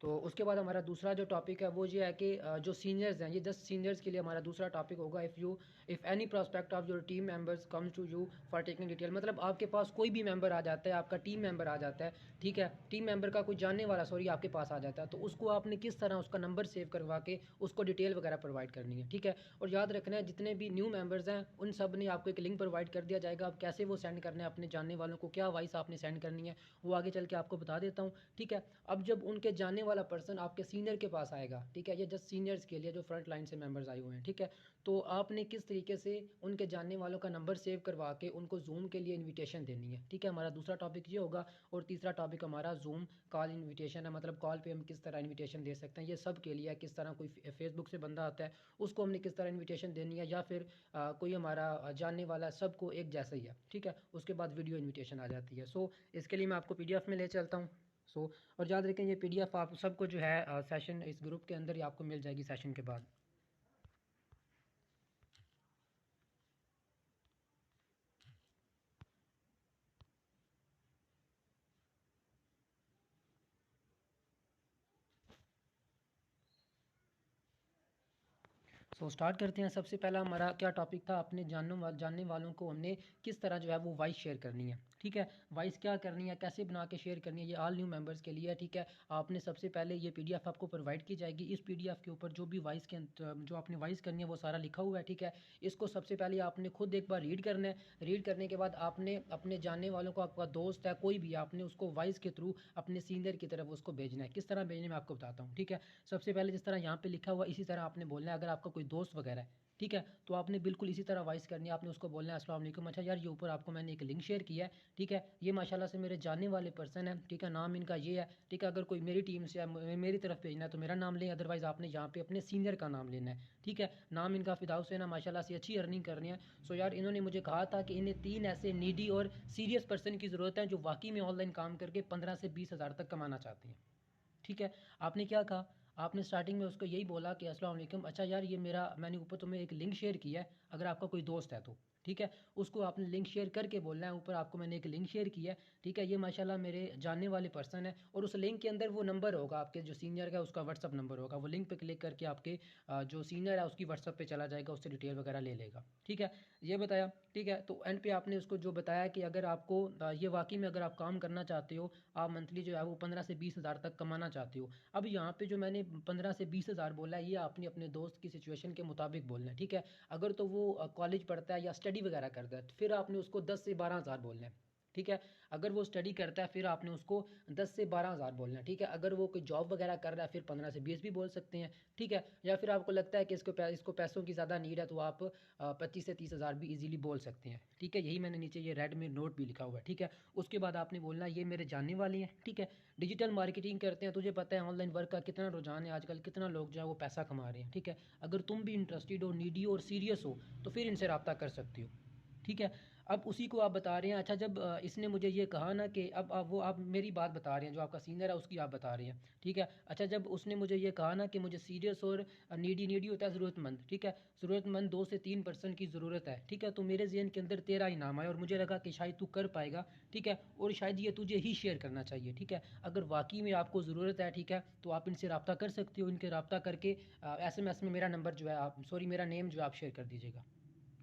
तो उसके बाद हमारा दूसरा जो टॉपिक है वो ये है कि जो सीनियर्स हैं, ये जस्ट सीनियर्स के लिए हमारा दूसरा टॉपिक होगा। If any prospect of your team members comes to you for taking detail, मतलब आपके पास कोई भी मेंबर आ जाता है, आपका टीम मेंबर आ जाता है, ठीक है, टीम मेंबर का कोई जानने वाला सॉरी आपके पास आ जाता है, तो उसको आपने किस तरह उसका नंबर सेव करवा के उसको डिटेल वगैरह प्रोवाइड करनी है, ठीक है। और याद रखना है जितने भी न्यू मेंबर्स हैं उन सब ने आपको एक लिंक प्रोवाइड कर दिया जाएगा। अब कैसे वो सेंड करना है अपने जानने वालों को, क्या वॉइस आपने सेंड करनी है, वो आगे चल के आपको बता देता हूँ, ठीक है। अब जब उनके जानने वाला पर्सन आपके सीनियर के पास आएगा, ठीक है, ये जस्ट सीनियर्स के लिए जो फ्रंट लाइन से मेंबर्स आए हुए हैं, ठीक है, तो आपने किस तरीके से उनके जानने वालों का नंबर सेव करवा के उनको जूम के लिए इनविटेशन देनी है, ठीक है। हमारा दूसरा टॉपिक ये होगा। और तीसरा टॉपिक हमारा जूम कॉल इनविटेशन है, मतलब कॉल पे हम किस तरह इनविटेशन दे सकते हैं, ये सब के लिए है। किस तरह कोई फेसबुक से बंदा आता है उसको हमने किस तरह इन्विटेशन देनी है, या फिर कोई हमारा जानने वाला, सबको एक जैसा ही है, ठीक है। उसके बाद वीडियो इन्विटेशन आ जाती है। सो इसके लिए मैं आपको PDF में ले चलता हूँ। सो और याद रखें ये PDF आप सबको जो है सेशन इस ग्रुप के अंदर ही आपको मिल जाएगी सेशन के बाद। स्टार्ट करते हैं। सबसे पहला हमारा क्या टॉपिक था, अपने जानने वालों को हमने किस तरह जो है वो वॉइस शेयर करनी है, ठीक है। वॉइस क्या करनी है, कैसे बना के शेयर करनी है, ये ऑल न्यू मेंबर्स के लिए है, ठीक है। आपने सबसे पहले ये PDF आपको प्रोवाइड की जाएगी। इस PDF के ऊपर जो भी वॉइस के जो आपने वॉइस करनी है वो सारा लिखा हुआ है, ठीक है। इसको सबसे पहले आपने खुद एक बार रीड करना है। रीड करने के बाद आपने अपने जानने वालों को, आपका दोस्त है कोई भी, आपने उसको वॉइस के थ्रू अपने सीनियर की तरफ उसको भेजना है। किस तरह भेजने में आपको बताता हूँ, ठीक है। सबसे पहले जिस तरह यहाँ पे लिखा हुआ इसी तरह आपने बोलना है। अगर आपका कोई दोस्त वगैरह है, ठीक है, तो आपने बिल्कुल इसी तरह वॉइस करनी है। आपने उसको बोलना है अस्सलाम वालेकुम, अच्छा यार ये ऊपर आपको मैंने एक लिंक शेयर किया है, ठीक है, ये माशाल्लाह से मेरे जानने वाले पर्सन है, ठीक है, नाम इनका ये है, ठीक है। अगर कोई मेरी टीम से है, मेरी तरफ भेजना है तो मेरा नाम लें, अदरवाइज़ आपने यहाँ पे अपने सीनियर का नाम लेना है, ठीक है। नाम इनका फ़िदा हुसैन है, माशाल्लाह से अच्छी अर्निंग कर रही है। सो यार इन्होंने मुझे कहा था कि इन्हें 3 ऐसे नीडी और सीरियस पर्सन की ज़रूरत है जो वाकई में ऑनलाइन काम करके 15 से 20 हज़ार तक कमाना चाहते हैं, ठीक है। आपने क्या कहा, आपने स्टार्टिंग में उसको यही बोला कि अस्सलाम वालेकुम, अच्छा यार ये मेरा, मैंने ऊपर तुम्हें एक लिंक शेयर किया है, अगर आपका कोई दोस्त है तो, ठीक है। उसको आपने लिंक शेयर करके बोलना है, ऊपर आपको मैंने एक लिंक शेयर किया है, ठीक है, ये माशाल्लाह मेरे जानने वाले पर्सन है। और उस लिंक के अंदर वो नंबर होगा आपके जो सीनियर का, उसका व्हाट्सअप नंबर होगा। वो लिंक पे क्लिक करके आपके जो सीनियर है उसकी व्हाट्सअप पे चला जाएगा, उससे डिटेल वगैरह ले लेगा, ठीक है। ये बताया, ठीक है। तो एंड पे आपने उसको जो बताया कि अगर आपको ये वाकई में अगर आप काम करना चाहते हो, आप मंथली जो है वो 15 से 20 हज़ार तक कमाना चाहते हो। अब यहाँ पे जो मैंने 15 से 20 हज़ार बोला है, ये आपने अपने दोस्त की सिचुएशन के मुताबिक बोलना है, ठीक है। अगर तो वो कॉलेज पढ़ता है या स्टडी वगैरह करता है तो फिर आपने उसको 10 से 12 हज़ार बोलना है, ठीक है। अगर वो स्टडी करता है फिर आपने उसको 10 से 12 हज़ार बोलना है, ठीक है। अगर वो कोई जॉब वगैरह कर रहा है फिर 15 से 20 भी बोल सकते हैं, ठीक है। या फिर आपको लगता है कि इसको पैसों की ज़्यादा नीड है तो आप 25 से 30 हज़ार भी इजीली बोल सकते हैं, ठीक है। यही मैंने नीचे ये रेड में नोट भी लिखा हुआ है, ठीक है। उसके बाद आपने बोलना ये मेरे जानने वाले हैं, ठीक है। डिजिटल मार्केटिंग करते हैं, तुझे पता है ऑनलाइन वर्क का कितना रुझान है आजकल, कितना लोग जो है वो पैसा कमा रहे हैं, ठीक है। अगर तुम भी इंटरेस्टेड हो, नीडी हो और सीरियस हो तो फिर इनसे रब्ता कर सकते हो, ठीक है। अब उसी को आप बता रहे हैं। अच्छा जब इसने मुझे ये कहा ना कि अब आप मेरी बात बता रहे हैं, जो आपका सीनियर है उसकी आप बता रहे हैं, ठीक है। अच्छा जब उसने मुझे ये कहा ना कि मुझे सीरियस और नीडी नीडी होता है ज़रूरतमंद, ठीक है, ज़रूरतमंद 2 से 3 पर्सन की ज़रूरत है, ठीक है। तो मेरे जहन के अंदर तेरा ही नाम आया और मुझे लगा कि शायद तू कर पाएगा, ठीक है, और शायद ये तुझे ही शेयर करना चाहिए, ठीक है। अगर वाकई में आपको ज़रूरत है, ठीक है, तो आप इनसे रब्ता कर सकते हो। इनके रब्ता करके SMS में मेरा नंबर जो है आप सॉरी मेरा नेम जो है आप शेयर कर दीजिएगा,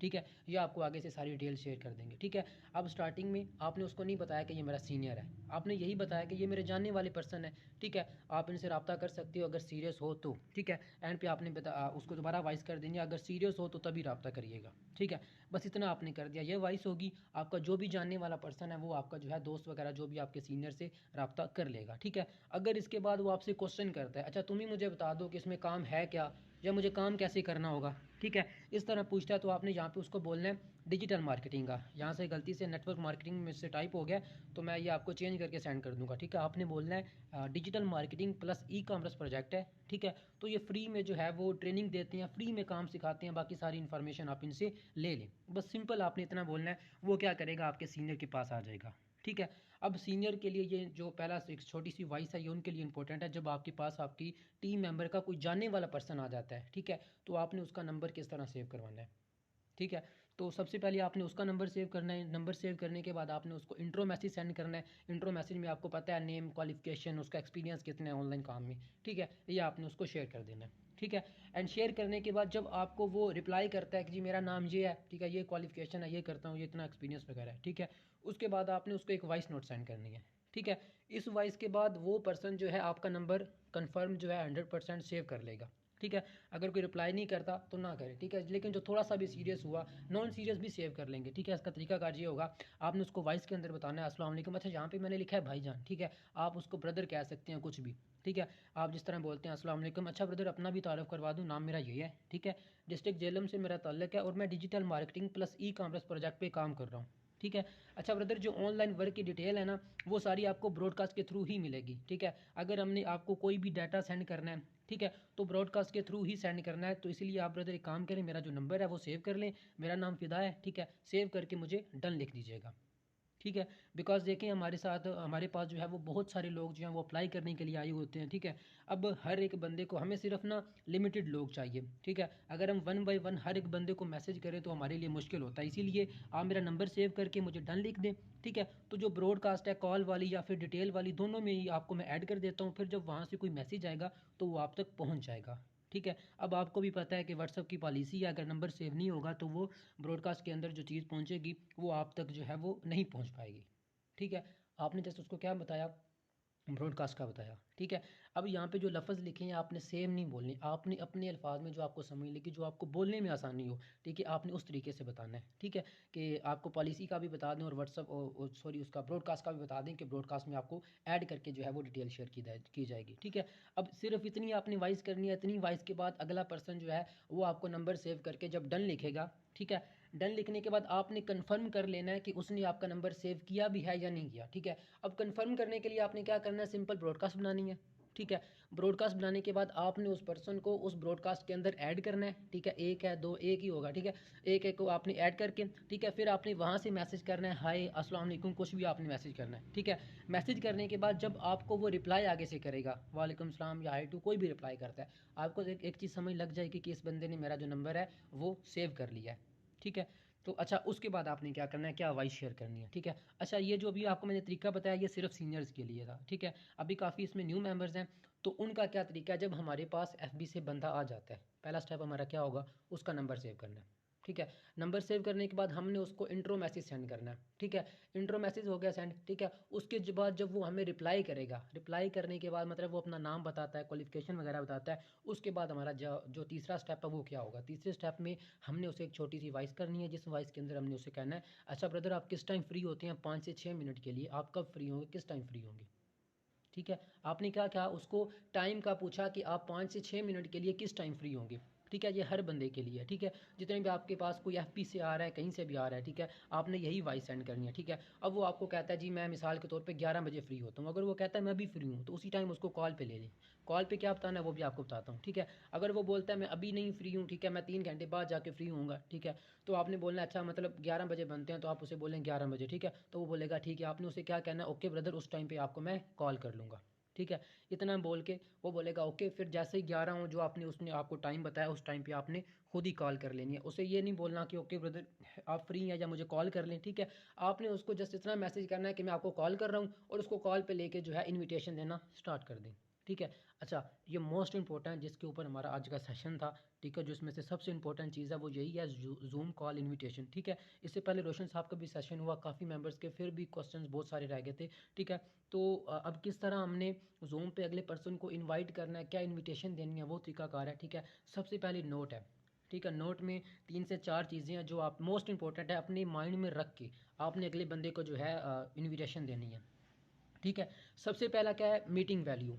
ठीक है। ये आपको आगे से सारी डिटेल शेयर कर देंगे, ठीक है। अब स्टार्टिंग में आपने उसको नहीं बताया कि ये मेरा सीनियर है, आपने यही बताया कि ये मेरे जानने वाले पर्सन है, ठीक है। आप इनसे रब्ता कर सकते हो अगर सीरियस हो तो, ठीक है। एंड पे आपने उसको दोबारा वॉइस कर देंगे, अगर सीरियस हो तो तभी रब्ता करिएगा, ठीक है। बस इतना आपने कर दिया, ये वॉइस होगी। आपका जो भी जानने वाला पर्सन है वो आपका जो है दोस्त वगैरह जो भी आपके सीनियर से रब्ता कर लेगा, ठीक है। अगर इसके बाद वो आपसे क्वेश्चन करता है, अच्छा तुम ही मुझे बता दो कि इसमें काम है क्या, या मुझे काम कैसे करना होगा, ठीक है, इस तरह पूछता है, तो आपने यहाँ पे उसको बोलना है डिजिटल मार्केटिंग का। यहाँ से गलती से नेटवर्क मार्केटिंग में से टाइप हो गया तो मैं ये आपको चेंज करके सेंड कर दूंगा, ठीक है। आपने बोलना है digital marketing plus e-commerce project है, ठीक है। तो ये फ्री में जो है वो ट्रेनिंग देते हैं, फ्री में काम सिखाते हैं, बाकी सारी इन्फॉर्मेशन आप इनसे ले लें। बस सिंपल आपने इतना बोलना है, वो क्या करेगा आपके सीनियर के पास आ जाएगा, ठीक है। अब सीनियर के लिए ये जो पहला एक छोटी सी वॉइस है ये उनके लिए इंपॉर्टेंट है। जब आपके पास आपकी टीम मेंबर का कोई जानने वाला पर्सन आ जाता है, ठीक है, तो आपने उसका नंबर किस तरह सेव करवाना है, ठीक है। तो सबसे पहले आपने उसका नंबर सेव करना है। नंबर सेव करने के बाद आपने उसको इंट्रो मैसेज सेंड करना है। इंट्रो मैसेज में आपको पता है नेम, क्वालिफिकेशन, उसका एक्सपीरियंस कितना है ऑनलाइन काम में, ठीक है, ये आपने उसको शेयर कर देना है, ठीक है। एंड शेयर करने के बाद जब आपको वो रिप्लाई करता है कि जी मेरा नाम ये है, ठीक है, ये क्वालिफिकेशन है, ये करता हूँ, ये इतना एक्सपीरियंस वगैरह है, ठीक है, उसके बाद आपने उसको एक वॉइस नोट सेंड करनी है, ठीक है। इस वॉइस के बाद वो पर्सन जो है आपका नंबर कन्फर्म जो है 100% सेव कर लेगा, ठीक है। अगर कोई रिप्लाई नहीं करता तो ना करें, ठीक है। लेकिन जो थोड़ा सा भी सीरियस हुआ, नॉन सीरियस भी सेव कर लेंगे, ठीक है। इसका तरीकाकार ये होगा, आपने उसको वॉइस के अंदर बताना है अस्सलाम वालेकुम, अच्छा यहाँ पे मैंने लिखा है भाईजान, ठीक है, आप उसको ब्रदर कह सकते हैं, कुछ भी, ठीक है। आप जिस तरह बोलते हैं अस्सलाम वालेकुम, अच्छा ब्रदर अपना भी तारुफ करवा दूँ, नाम मेरा ये है, ठीक है, डिस्ट्रिक्ट जेलम से मेरा ताल्लुक है और मैं digital marketing plus e commerce project पे काम कर रहा हूँ, ठीक है। अच्छा ब्रदर जो ऑनलाइन वर्क की डिटेल है ना, वो सारी आपको ब्रॉडकास्ट के थ्रू ही मिलेगी, ठीक है। अगर हमने आपको कोई भी डाटा सेंड करना है, ठीक है, तो ब्रॉडकास्ट के थ्रू ही सेंड करना है। तो इसलिए आप ब्रदर एक काम करें, मेरा जो नंबर है वो सेव कर लें, मेरा नाम फ़िदा है, ठीक है, सेव करके मुझे डन लिख दीजिएगा, ठीक है। बिकॉज़ देखें हमारे साथ हमारे पास जो है वो बहुत सारे लोग जो हैं वो अप्लाई करने के लिए आए होते हैं, ठीक है। अब हर एक बंदे को हमें सिर्फ ना लिमिटेड लोग चाहिए, ठीक है। अगर हम वन बाय वन हर एक बंदे को मैसेज करें तो हमारे लिए मुश्किल होता है, इसीलिए आप मेरा नंबर सेव करके मुझे डन लिख दें, ठीक है। तो जो ब्रॉडकास्ट है कॉल वाली या फिर डिटेल वाली, दोनों में ही आपको मैं ऐड कर देता हूँ, फिर जब वहाँ से कोई मैसेज आएगा तो वो आप तक पहुँच जाएगा, ठीक है। अब आपको भी पता है कि व्हाट्सअप की पॉलिसी है, अगर नंबर सेव नहीं होगा तो वो ब्रॉडकास्ट के अंदर जो चीज़ पहुँचेगी वो आप तक जो है वो नहीं पहुँच पाएगी, ठीक है। आपने जस्ट उसको क्या बताया, ब्रॉडकास्ट का बताया, ठीक है। अब यहाँ पे जो लफ्ज़ लिखे हैं आपने सेम नहीं बोलने, आपने अपने अल्फाज में जो आपको समझ लगे, जो आपको बोलने में आसानी हो, ठीक है, आपने उस तरीके से बताना है, ठीक है। कि आपको पॉलिसी का भी बता दें और व्हाट्सअप सॉरी उसका ब्रॉडकास्ट का भी बता दें कि ब्रॉडकास्ट में आपको ऐड करके जो है वो डिटेल शेयर की जाएगी, ठीक है। अब सिर्फ इतनी आपने वॉइस करनी है, इतनी वॉइस के बाद अगला पर्सन जो है वो आपको नंबर सेव करके जब डन लिखेगा, ठीक है, डन लिखने के बाद आपने कन्फर्म कर लेना है कि उसने आपका नंबर सेव किया भी है या नहीं किया, ठीक है। अब कन्फर्म करने के लिए आपने क्या करना है, सिंपल ब्रॉडकास्ट बनानी है, ठीक है। ब्रॉडकास्ट बनाने के बाद आपने उस पर्सन को उस ब्रॉडकास्ट के अंदर ऐड करना है, ठीक है, एक है दो, एक ही होगा, ठीक है। एक एक को आपने ऐड करके, ठीक है, फिर आपने वहाँ से मैसेज करना है, हाय अस्सलाम वालेकुम, कुछ भी आपने मैसेज करना है, ठीक है। मैसेज करने के बाद जब आपको वो रिप्लाई आगे से करेगा, वालेकुम सलाम या हाय टू, कोई भी रिप्लाई करता है, आपको एक चीज़ समझ लग जाएगी कि इस बंदे ने मेरा जो नंबर है वो सेव कर लिया है, ठीक है। तो अच्छा उसके बाद आपने क्या करना है, क्या वॉइस शेयर करनी है, ठीक है। अच्छा ये जो अभी आपको मैंने तरीका बताया ये सिर्फ सीनियर्स के लिए था, ठीक है। अभी काफ़ी इसमें न्यू मेंबर्स हैं, तो उनका क्या तरीका है, जब हमारे पास एफबी से बंदा आ जाता है, पहला स्टेप हमारा क्या होगा, उसका नंबर सेव करना है, ठीक है। नंबर सेव करने के बाद हमने उसको इंट्रो मैसेज सेंड करना है, ठीक है। इंट्रो मैसेज हो गया सेंड, ठीक है। उसके बाद जब वो हमें रिप्लाई करेगा, रिप्लाई करने के बाद मतलब वो अपना नाम बताता है, क्वालिफिकेशन वगैरह बताता है, उसके बाद हमारा जो तीसरा स्टेप है वो क्या होगा, तीसरे स्टेप में हमने उसे एक छोटी सी वॉइस करनी है, जिस वॉइस के अंदर हमने उसे कहना है, अच्छा ब्रदर आप किस टाइम फ्री होते हैं, 5 से 6 मिनट के लिए आप कब फ्री होंगे, किस टाइम फ्री होंगे, ठीक है। आपने क्या कहा, उसको टाइम का पूछा कि आप 5 से 6 मिनट के लिए किस टाइम फ्री होंगे, ठीक है। ये हर बंदे के लिए है, ठीक है। जितने भी आपके पास कोई एफपी से आ रहा है, कहीं से भी आ रहा है, ठीक है, आपने यही वॉइस सेंड करनी है, ठीक है। अब वो आपको कहता है जी मैं मिसाल के तौर पे 11 बजे फ्री होता हूँ, अगर वो कहता है मैं भी फ्री हूँ तो उसी टाइम उसको कॉल पे ले लें। कॉल पे क्या बताना है वो भी आपको बताता हूँ, ठीक है। अगर वो बोलता है मैं अभी नहीं फ्री हूँ, ठीक है, मैं 3 घंटे बाद जाके फ्री होऊंगा, ठीक है, तो आपने बोलना है अच्छा मतलब 11 बजे बनते हैं, तो आप उसे बोलें 11 बजे, ठीक है। तो वो बोलेगा ठीक है, आपने उसे क्या कहना है, ओके ब्रदर उस टाइम पे आपको मैं कॉल कर लूँगा, ठीक है। इतना बोल के वो बोलेगा ओके, फिर जैसे ही 11 हो जो आपने उसने आपको टाइम बताया उस टाइम पे आपने खुद ही कॉल कर लेनी है। उसे ये नहीं बोलना कि ओके ब्रदर आप फ्री हैं या मुझे कॉल कर लें, ठीक है। आपने उसको जस्ट इतना मैसेज करना है कि मैं आपको कॉल कर रहा हूँ और उसको कॉल पे लेके जो है इनविटेशन देना स्टार्ट कर दें, ठीक है। अच्छा ये मोस्ट इंपॉर्टेंट जिसके ऊपर हमारा आज का सेशन था, ठीक है, जो इसमें से सबसे इंपॉर्टेंट चीज़ है वो यही है, जूम कॉल इनविटेशन, ठीक है। इससे पहले रोशन साहब का भी सेशन हुआ, काफ़ी मेंबर्स के फिर भी क्वेश्चंस बहुत सारे रह गए थे, ठीक है। तो अब किस तरह हमने जूम पे अगले पर्सन को इनवाइट करना है, क्या इनविटेशन देनी है, वो तरीकाकार है, ठीक है। सबसे पहले नोट है, ठीक है। नोट में 3 से 4 चीज़ें हैं जो आप मोस्ट इंपॉर्टेंट है अपने माइंड में रख के आपने अगले बंदे को जो है इनविटेशन देनी है, ठीक है। सबसे पहला क्या है, मीटिंग वैल्यू।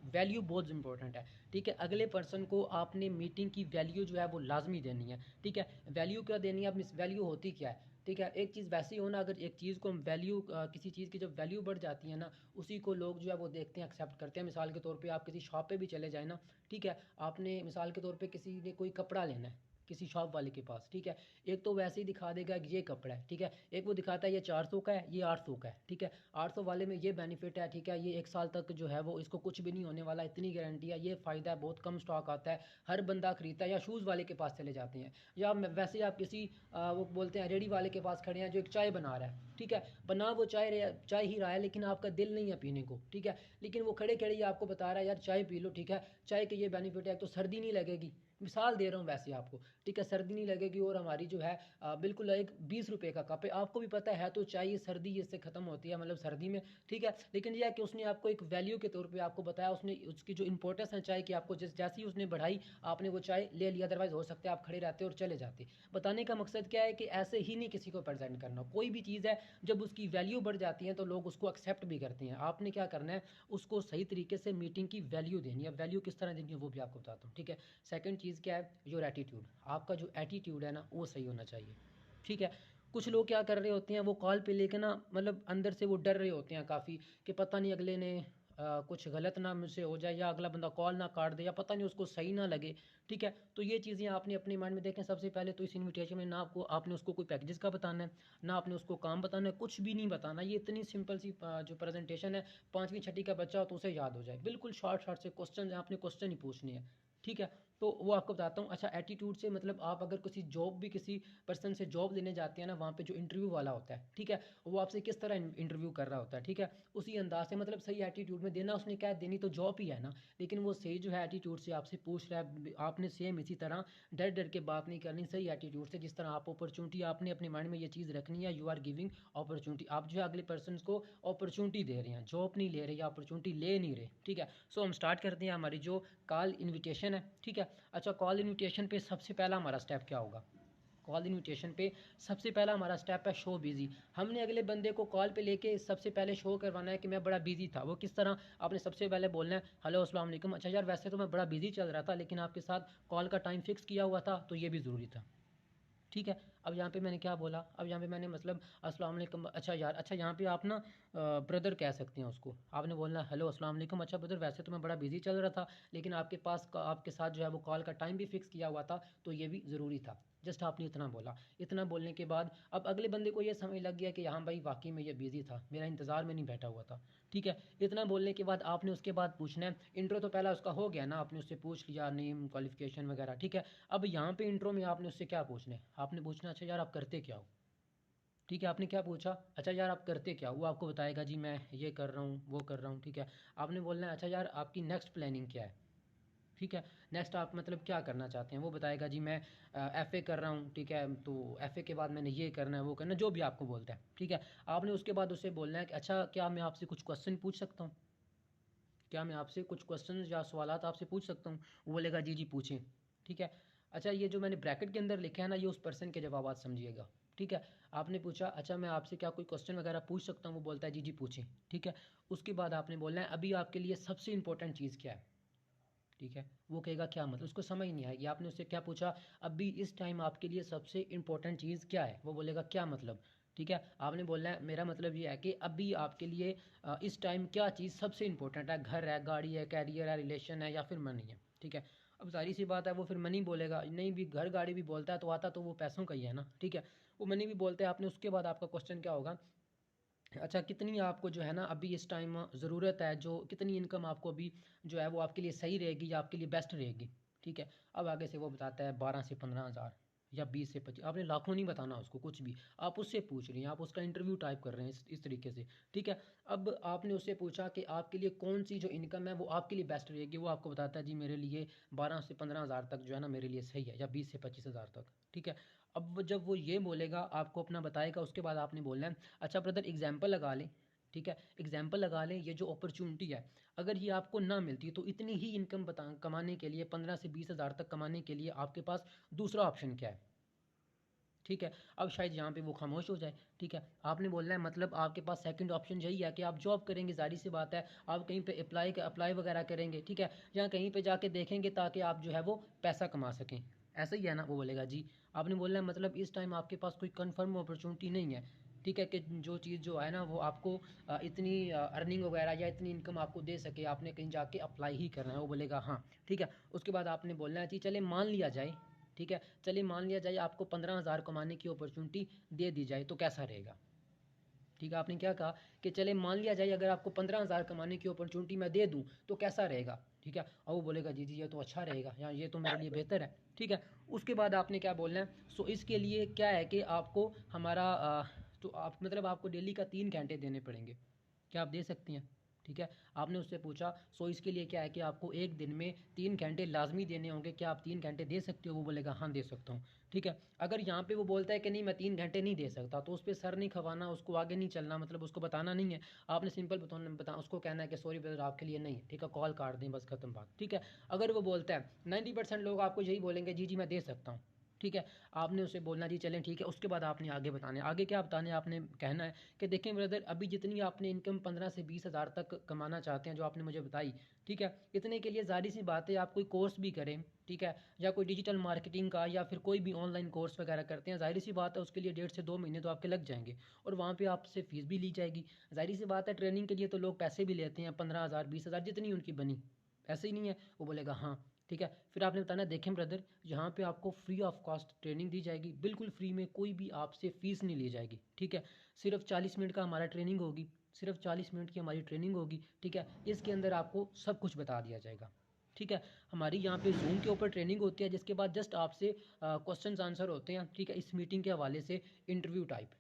वैल्यू बहुत इंपॉर्टेंट है, ठीक है। अगले पर्सन को आपने मीटिंग की वैल्यू जो है वो लाजमी देनी है, ठीक है। वैल्यू क्या देनी है, अब मिस वैल्यू होती क्या है, ठीक है। एक चीज़ वैसी हो ना, अगर एक चीज़ को हम वैल्यू किसी चीज़ की जब वैल्यू बढ़ जाती है ना, उसी को लोग जो है वो देखते हैं, एक्सेप्ट करते हैं। मिसाल के तौर पे आप किसी शॉप पे भी चले जाए ना, ठीक है, आपने मिसाल के तौर पे किसी ने कोई कपड़ा लेना है, किसी शॉप वाले के पास, ठीक है। एक तो वैसे ही दिखा देगा कि ये कपड़ा है, ठीक है। एक वो दिखाता है ये 400 का है, ये 800 का है, ठीक है। 800 वाले में ये बेनिफिट है, ठीक है, ये 1 साल तक जो है वो इसको कुछ भी नहीं होने वाला, इतनी गारंटी है, ये फ़ायदा है, बहुत कम स्टॉक आता है, हर बंदा खरीदता है। या शूज़ वाले के पास चले जाते हैं, या वैसे आप किसी वो बोलते हैं रेडी वाले के पास खड़े हैं जो एक चाय बना रहा है, ठीक है। बना वो चाय ही रहा है, लेकिन आपका दिल नहीं है पीने को, ठीक है। लेकिन वो खड़े खड़े ही आपको बता रहा है यार चाय पी लो, ठीक है। चाय के ये बेनिफिट है, तो सर्दी नहीं लगेगी, मिसाल दे रहा हूँ वैसे आपको, ठीक है। सर्दी नहीं लगेगी, और हमारी जो है बिल्कुल एक 20 रुपये का कप है, आपको भी पता है तो चाहिए सर्दी इससे ख़त्म होती है, मतलब सर्दी में, ठीक है। लेकिन यह है कि उसने आपको एक वैल्यू के तौर पे आपको बताया, उसने उसकी जो इंपॉर्टेंस है चाय की आपको जैसी उसने बढ़ाई, आपने वो चाय ले लिया, अदरवाइज़ हो सकता है आप खड़े रहते और चले जाते। बताने का मकसद क्या है कि ऐसे ही नहीं किसी को प्रेजेंट करना, कोई भी चीज़ है जब उसकी वैल्यू बढ़ जाती है तो लोग उसको एक्सेप्ट भी करते हैं। आपने क्या करना है, उसको सही तरीके से मीटिंग की वैल्यू देनी है। वैल्यू किस तरह देनी है वो भी आपको बताता हूँ, ठीक है। सेकंड चीज़ क्या है, योर एटीट्यूड, आपका जो एटीट्यूड है ना वो सही होना चाहिए, ठीक है। कुछ लोग क्या कर रहे होते हैं, वो कॉल पे लेके ना मतलब अंदर से वो डर रहे होते हैं काफ़ी, कि पता नहीं अगले ने कुछ गलत ना मुझसे हो जाए, या अगला बंदा कॉल ना काट दे, या पता नहीं उसको सही ना लगे, ठीक है। तो ये चीज़ें आपने अपने माइंड में देखें। सबसे पहले तो इस इनविटेशन में ना आपने उसको कोई पैकेजेस का बताना है, ना आपने उसको काम बताना है, कुछ भी नहीं बताना। ये इतनी सिंपल सी जो प्रेजेंटेशन है, 5वीं 6ठी का बच्चा हो तो उसे याद हो जाए, बिल्कुल शॉर्ट शॉर्ट से क्वेश्चन है, आपने क्वेश्चन ही पूछने हैं, ठीक है। तो वो आपको बताता हूँ। अच्छा, एटीट्यूड से मतलब आप अगर किसी जॉब भी किसी पर्सन से जॉब लेने जाते हैं ना, वहाँ पे जो इंटरव्यू वाला होता है, ठीक है, वो आपसे किस तरह इंटरव्यू कर रहा होता है, ठीक है, उसी अंदाज से, मतलब सही एटीट्यूड में देना। उसने क्या देनी तो जॉब ही है ना, लेकिन वो सही जो है एटीट्यूड से आपसे पूछ रहा है, आपने सेम इसी तरह डर डर के बात नहीं करनी, सही एटीट्यूड से, जिस तरह आप अपॉर्चुनिटी, आपने अपने माइंड में ये चीज़ रखनी है, यू आर गिविंग अपॉर्चुनिटी, आप जो है अगले पर्सन को अपॉर्चुनिटी दे रहे हैं, जॉब नहीं ले रहे या अपॉर्चुनिटी ले नहीं रहे, ठीक है। सो हम स्टार्ट करते हैं हमारी जो कॉल इन्विटेशन है, ठीक है। अच्छा, कॉल इन्विटेशन पे सबसे पहला हमारा स्टेप क्या होगा? कॉल इन्विटेशन पे सबसे पहला हमारा स्टेप है शो बिज़ी। हमने अगले बंदे को कॉल पे लेके सबसे पहले शो करवाना है कि मैं बड़ा बिज़ी था। वो किस तरह, आपने सबसे पहले बोलना है हेलो अस्सलाम वालेकुम, अच्छा यार वैसे तो मैं बड़ा बिज़ी चल रहा था, लेकिन आपके साथ कॉल का टाइम फिक्स किया हुआ था तो ये भी ज़रूरी था, ठीक है। अब यहाँ पे मैंने क्या बोला, अब यहाँ पे मैंने मतलब अस्सलाम वालेकुम, अच्छा यार, अच्छा यहाँ पे आप ना ब्रदर कह सकते हैं उसको, आपने बोलना हेलो अस्सलाम वालेकुम, अच्छा ब्रदर वैसे तो मैं बड़ा बिजी चल रहा था, लेकिन आपके पास आपके साथ जो है वो कॉल का टाइम भी फिक्स किया हुआ था तो ये भी ज़रूरी था। जस्ट आपने इतना बोला। इतना बोलने के बाद अब अगले बंदे को ये समझ लग गया कि हाँ भाई वाकई में ये बिज़ी था, मेरा इंतज़ार में नहीं बैठा हुआ था, ठीक है। इतना बोलने के बाद आपने उसके बाद पूछना है, इंट्रो तो पहला उसका हो गया ना, आपने उससे पूछ लिया नेम क्वालिफिकेशन वगैरह, ठीक है। अब यहाँ पे इंट्रो में आपने उससे क्या पूछना है, आपने पूछना अच्छा यार आप करते क्या हो, ठीक है। आपने क्या पूछा, अच्छा यार आप करते क्या हो, वो आपको बताएगा जी मैं ये कर रहा हूँ वो कर रहा हूँ, ठीक है। आपने बोलना है अच्छा यार आपकी नेक्स्ट प्लानिंग क्या है, ठीक है। नेक्स्ट आप मतलब क्या करना चाहते हैं, वो बताएगा जी मैं एफ़ए कर रहा हूँ, ठीक है, तो एफ़ए के बाद मैंने ये करना है वो करना है, जो भी आपको बोलता है, ठीक है। आपने उसके बाद उससे बोलना है कि अच्छा क्या मैं आपसे कुछ क्वेश्चन पूछ सकता हूँ, क्या मैं आपसे कुछ क्वेश्चन या सवालात आपसे पूछ सकता हूँ, वो बोलेगा जी जी पूछें, ठीक है। अच्छा, ये जो मैंने ब्रैकेट के अंदर लिखा है ना, ये उस पर्सन के जवाब समझिएगा, ठीक है। आपने पूछा अच्छा मैं आपसे क्या कोई क्वेश्चन वगैरह पूछ सकता हूँ, वो बोलता है जी जी पूछें, ठीक है। उसके बाद आपने बोलना है अभी आपके लिए सबसे इंपॉर्टेंट चीज़ क्या है, ठीक है। वो कहेगा क्या मतलब, उसको समझ नहीं आएगी। आपने उससे क्या पूछा, अभी इस टाइम आपके लिए सबसे इंपॉर्टेंट चीज़ क्या है, वो बोलेगा क्या मतलब, ठीक है। आपने बोलना है मेरा मतलब ये है कि अभी आपके लिए इस टाइम क्या चीज़ सबसे इंपॉर्टेंट है, घर है, गाड़ी है, कैरियर है, रिलेशन है, या फिर मनी है, ठीक है। अब सारी सी बात है, वो फिर मनी बोलेगा, नहीं भी घर गाड़ी भी बोलता है तो आता तो वो पैसों का ही है ना, ठीक है। वो मनी भी बोलते हैं। आपने उसके बाद आपका क्वेश्चन क्या होगा, अच्छा कितनी आपको जो है ना अभी इस टाइम ज़रूरत है, जो कितनी इनकम आपको अभी जो है वो आपके लिए सही रहेगी या आपके लिए बेस्ट रहेगी, ठीक है। अब आगे से वो बताता है 12 से 15 हज़ार या 20 से 25, आपने लाखों नहीं बताना उसको कुछ भी, आप उससे पूछ रही हैं, आप उसका इंटरव्यू टाइप कर रहे हैं इस तरीके से, ठीक है। अब आपने उससे पूछा कि आपके लिए कौन सी जो इनकम है वो आपके लिए बेस्ट रहेगी, वो आपको बताता है जी मेरे लिए 12 से 15 हज़ार तक जो है ना मेरे लिए सही है, या 20 से 25 हज़ार तक, ठीक है। अब जब वो ये बोलेगा आपको अपना बताएगा, उसके बाद आपने बोलना है अच्छा ब्रदर एग्जाम्पल लगा लें, ठीक है। एग्जाम्पल लगा लें, ये जो अपॉर्चुनिटी है अगर ये आपको ना मिलती तो इतनी ही इनकम कमाने के लिए 15 से 20 हज़ार तक कमाने के लिए आपके पास दूसरा ऑप्शन क्या है, ठीक है। अब शायद यहाँ पे वो खामोश हो जाए, ठीक है। आपने बोलना है मतलब आपके पास सेकंड ऑप्शन यही है कि आप जॉब करेंगे, जारी सी बात है, आप कहीं पे अप्लाई वगैरह करेंगे, ठीक है, या कहीं पे जाके देखेंगे ताकि आप जो है वो पैसा कमा सकें, ऐसा ही है ना, वो बोलेगा जी। आपने बोलना है मतलब इस टाइम आपके पास कोई कन्फर्म अपॉर्चुनिटी नहीं है, ठीक है, कि जो चीज़ जो है ना वो आपको इतनी अर्निंग वगैरह या इतनी इनकम आपको दे सके, आपने कहीं जाके अप्लाई ही करना है, वो बोलेगा हाँ, ठीक है। उसके बाद आपने बोलना है जी चले मान लिया जाए, ठीक है, चलिए मान लिया जाए आपको 15,000 कमाने की अपॉर्चुनिटी दे दी जाए तो कैसा रहेगा? ठीक है, आपने क्या कहा कि चले मान लिया जाए अगर आपको 15,000 कमाने की अपॉर्चुनिटी मैं दे दूं तो कैसा रहेगा? ठीक है, और वो बोलेगा जी जी ये तो अच्छा रहेगा या ये तो मेरे लिए बेहतर है। ठीक है, उसके बाद आपने क्या बोलना है? सो इसके लिए क्या है कि आपको हमारा तो आप मतलब आपको डेली का 3 घंटे देने पड़ेंगे। क्या आप दे सकती हैं? ठीक है, आपने उससे पूछा सो इसके लिए क्या है कि आपको एक दिन में 3 घंटे लाजमी देने होंगे, क्या आप 3 घंटे दे सकते हो? वो बोलेगा हाँ दे सकता हूँ। ठीक है, अगर यहाँ पे वो बोलता है कि नहीं मैं 3 घंटे नहीं दे सकता तो उस पर सर नहीं खवाना, उसको आगे नहीं चलना, मतलब उसको बताना नहीं है। आपने सिंपल बता उसको कहना है कि सॉरी ब्रदर आपके लिए नहीं है। ठीक है, कॉल काट दें, बस खत्म बात। ठीक है, अगर वो बोलता है 90% लोग आपको यही बोलेंगे जी जी मैं दे सकता हूँ। ठीक है, आपने उसे बोलना जी चलें ठीक है। उसके बाद आपने आगे बताना है, आगे क्या बताना है? आपने कहना है कि देखें ब्रदर अभी जितनी आपने इनकम 15 से 20 हज़ार तक कमाना चाहते हैं जो आपने मुझे बताई, ठीक है, इतने के लिए ज़ाहिर सी बात है आप कोई कोर्स भी करें, ठीक है, या कोई डिजिटल मार्केटिंग का या फिर कोई भी ऑनलाइन कोर्स वगैरह करते हैं, ज़ाहिर सी बात है उसके लिए 1.5 से 2 महीने तो आपके लग जाएंगे और वहाँ पे आपसे फ़ीस भी ली जाएगी। ज़ाहिर सी बात है ट्रेनिंग के लिए तो लोग पैसे भी लेते हैं 15,000 20,000 जितनी उनकी बनी, ऐसे ही नहीं है? वो बोलेगा हाँ। ठीक है, फिर आपने बताना देखें ब्रदर यहाँ पे आपको फ्री ऑफ कॉस्ट ट्रेनिंग दी जाएगी, बिल्कुल फ्री में, कोई भी आपसे फ़ीस नहीं ली जाएगी। ठीक है, सिर्फ 40 मिनट का हमारा ट्रेनिंग होगी, सिर्फ 40 मिनट की हमारी ट्रेनिंग होगी। ठीक है, इसके अंदर आपको सब कुछ बता दिया जाएगा। ठीक है, हमारी यहाँ पे जूम के ऊपर ट्रेनिंग होती है जिसके बाद जस्ट आपसे क्वेश्चंस आंसर होते हैं। ठीक है, इस मीटिंग के हवाले से इंटरव्यू टाइप।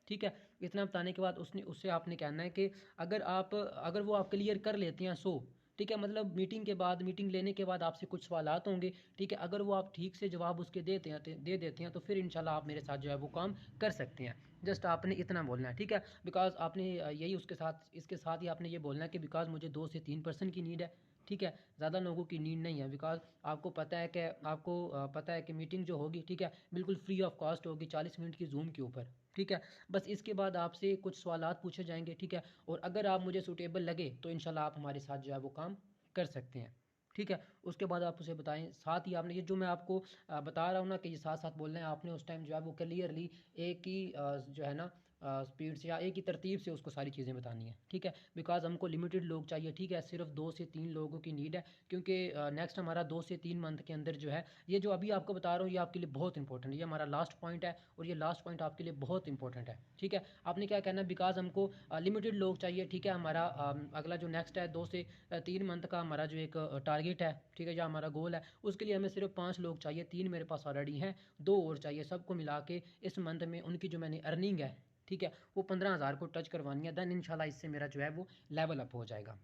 ठीक है, इतना बताने के बाद उससे आपने कहना है कि अगर वो आप क्लियर कर लेते हैं सो, ठीक है, मतलब मीटिंग लेने के बाद आपसे कुछ सवालात होंगे। ठीक है, अगर वो आप ठीक से जवाब उसके दे देते हैं तो फिर इंशाल्लाह आप मेरे साथ जो है वो काम कर सकते हैं। जस्ट आपने इतना बोलना है। ठीक है, बिकॉज आपने यही इसके साथ ही आपने ये बोलना है कि बिकॉज मुझे 2 से 3% की नीड है। ठीक है, ज़्यादा लोगों की नीड नहीं है, बिकॉज आपको पता है कि मीटिंग जो होगी, ठीक है, बिल्कुल फ्री ऑफ कॉस्ट होगी, 40 मिनट की जूम के ऊपर। ठीक है, बस इसके बाद आपसे कुछ सवालात पूछे जाएंगे। ठीक है, और अगर आप मुझे सूटेबल लगे तो इंशाल्लाह आप हमारे साथ जो है वो काम कर सकते हैं। ठीक है, उसके बाद आप उसे बताएं, साथ ही आपने ये जो मैं आपको बता रहा हूँ ना कि ये साथ साथ बोलना है, आपने उस टाइम जो है वो क्लियरली एक ही जो है ना स्पीड से या एक ही तरतीब से उसको सारी चीज़ें बतानी है। ठीक है, बिकॉज हमको लिमिटेड लोग चाहिए। ठीक है, सिर्फ 2 से 3 लोगों की नीड है, क्योंकि नेक्स्ट हमारा 2 से 3 मंथ के अंदर जो है, ये जो अभी आपको बता रहा हूँ ये आपके लिए बहुत इंपॉर्टेंट है, ये हमारा लास्ट पॉइंट है और ये लास्ट पॉइंट आपके लिए बहुत इंपॉर्टेंट है। ठीक है, आपने क्या कहना है? बिकॉज हमको लिमिटेड लोग चाहिए। ठीक है, हमारा अगला जो नेक्स्ट है 2 से 3 मंथ का हमारा जो एक टारगेट है, ठीक है, या हमारा गोल है, उसके लिए हमें सिर्फ 5 लोग चाहिए। 3 मेरे पास ऑलरेडी हैं, 2 और चाहिए। सबको मिला के इस मंथ में उनकी जो मैंने अर्निंग है, ठीक है, वो 15,000 को टच करवानी है। देन इंशाल्लाह इससे मेरा जो है वो लेवल अप हो जाएगा।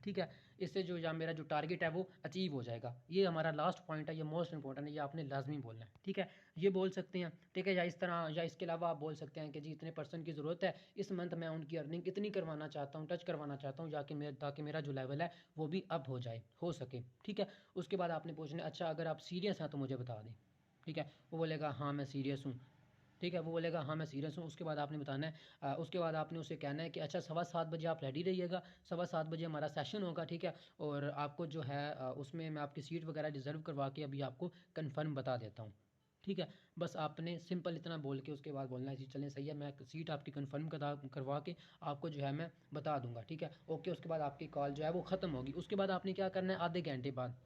ठीक है, इससे जो या मेरा जो टारगेट है वो अचीव हो जाएगा। ये हमारा लास्ट पॉइंट है, ये मोस्ट इंपॉर्टेंट है, ये आपने लाजमी बोलना है। ठीक है, ये बोल सकते हैं। ठीक है, या इस तरह या इसके अलावा आप बोल सकते हैं कि जी इतने पर्सन की ज़रूरत है, इस मंथ मैं उनकी अर्निंग इतनी करवाना चाहता हूँ, टच करवाना चाहता हूँ, ताकि मेरा जो लेवल है वो भी अप हो जाए, हो सके। ठीक है, उसके बाद आपने पूछना है अच्छा अगर आप सीरियस हैं तो मुझे बता दें। ठीक है, वो बोलेगा हाँ मैं सीरियस हूँ। ठीक है, वो बोलेगा हाँ मैं सीरियस हूँ। उसके बाद आपने बताना है उसके बाद आपने उसे कहना है कि अच्छा 7:15 बजे आप रेडी रहिएगा, 7:15 बजे हमारा सेशन होगा। ठीक है, और आपको जो है उसमें मैं आपकी सीट वगैरह रिज़र्व करवा के अभी आपको कंफर्म बता देता हूँ। ठीक है, बस आपने सिंपल इतना बोल के उसके बाद बोलना है जी चलें सही है, मैं सीट आपकी कंफर्म करवा के आपको जो है मैं बता दूंगा। ठीक है, ओके, उसके बाद आपकी कॉल जो है वो ख़त्म होगी। उसके बाद आपने क्या करना है? आधे घंटे बाद,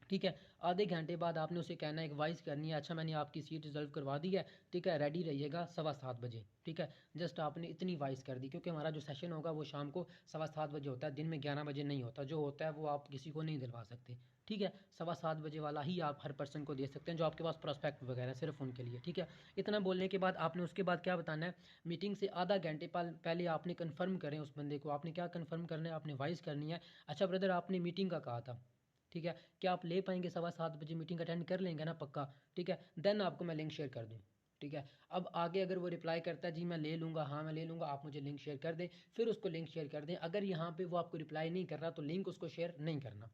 ठीक है, आधे घंटे बाद आपने उसे कहना है, एक वॉइस करनी है, अच्छा मैंने आपकी सीट रिजर्व करवा दी है, ठीक है, रेडी रहिएगा 7:15 बजे। ठीक है, जस्ट आपने इतनी वॉइस कर दी, क्योंकि हमारा जो सेशन होगा वो शाम को 7:15 बजे होता है, दिन में 11 बजे नहीं होता। जो होता है वो आप किसी को नहीं दिलवा सकते। ठीक है, 7:15 बजे वाला ही आप हर पर्सन को दे सकते हैं जो आपके पास प्रोस्पेक्ट वगैरह सिर्फ उनके लिए। ठीक है, इतना बोलने के बाद आपने उसके बाद क्या बताना है? मीटिंग से आधा घंटे पहले आपने कन्फर्म करें उस बंदे को। आपने क्या कन्फर्म करना है? आपने वॉइस करनी है, अच्छा ब्रदर आपने मीटिंग का कहा था, ठीक है, क्या आप ले पाएंगे? 7:15 बजे मीटिंग अटेंड कर लेंगे ना पक्का? ठीक है, देन आपको मैं लिंक शेयर कर दूँ। ठीक है, अब आगे अगर वो रिप्लाई करता है जी मैं ले लूँगा, हाँ मैं ले लूँगा, आप मुझे लिंक शेयर कर दें, फिर उसको लिंक शेयर कर दें। अगर यहाँ पे वो आपको रिप्लाई नहीं कर रहा तो लिंक उसको शेयर नहीं करना।